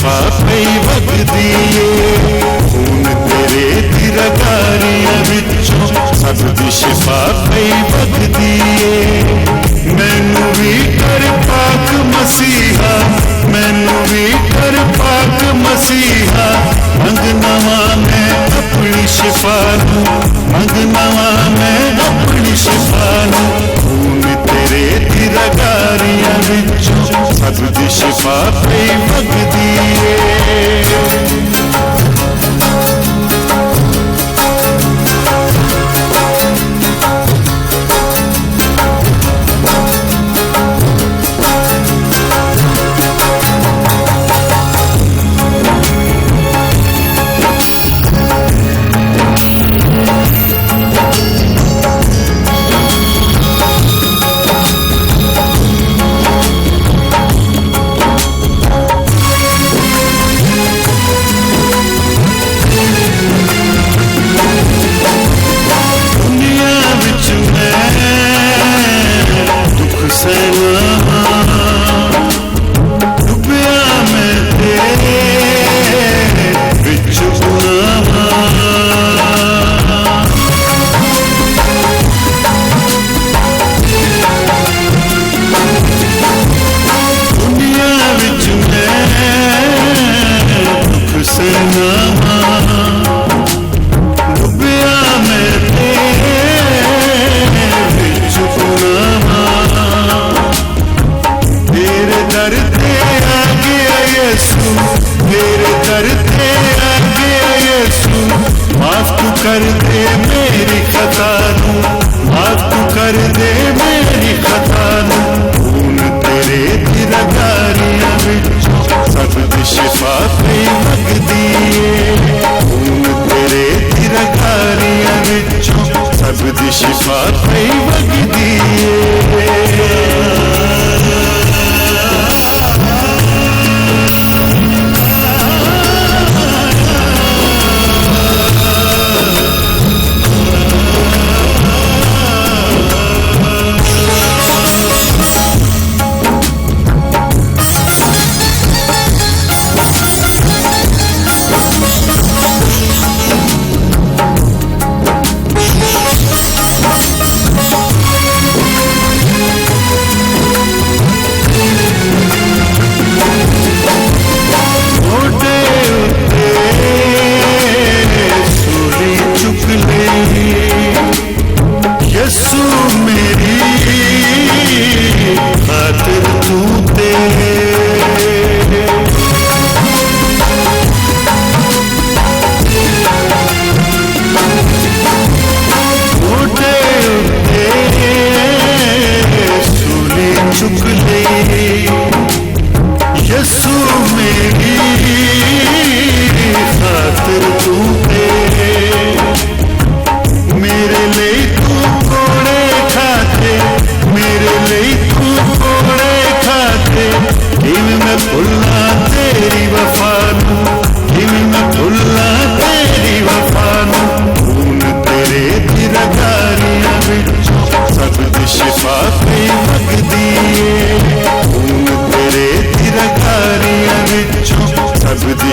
शिफा पई वगदी खून तेरे दी रगारियां विचों सब दी शिफा पई वगदी मैनू भी कर पाक मसीहा मैनू भी कर पाक मसीहा मंगना मैं अपनी शिफा नू मंगना मैं अपनी शिफा नू खून तेरे दी रगारियां विचों सब दी शिफा पई वगदी कर दे मेरी खता नू माफ तू कर दे मेरी खता नू खून तेरे दी रगारियां विचों सब दी शिफा पई वगदी खून तेरे दी रगारियां विचों सब दी शिफा पई वगदी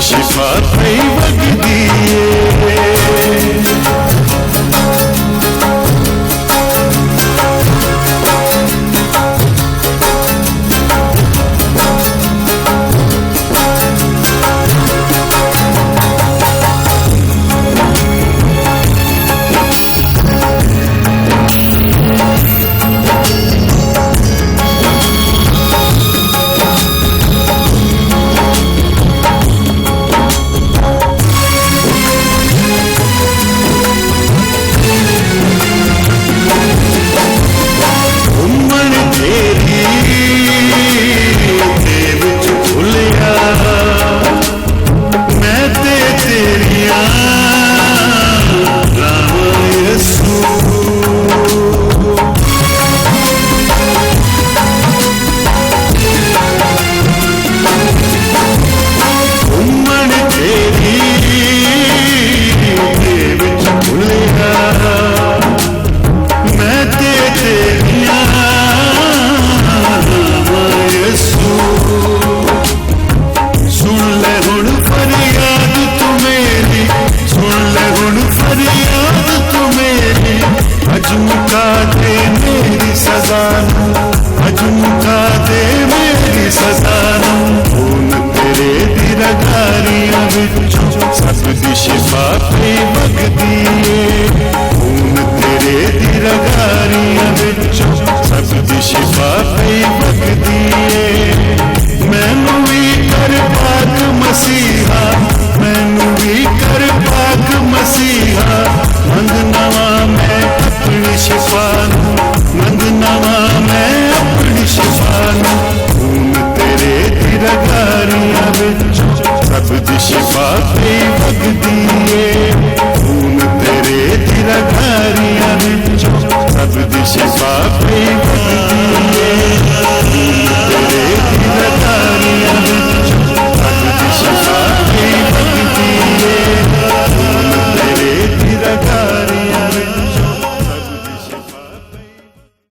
शिफा पई वगदी शिफा पई वगदी ए मैनू भी कर पाक मसीहा मैनू भी कर पाक मसीहा मंगना वां मैं अपनी शिफा नूं मंगना वां मैं अपनी शिफा नूं खून तेरे दी रगारियां विचों सब दी शिफा पई वगदी ए खून तेरे दी रगारियां विचों सब दी शिफा पई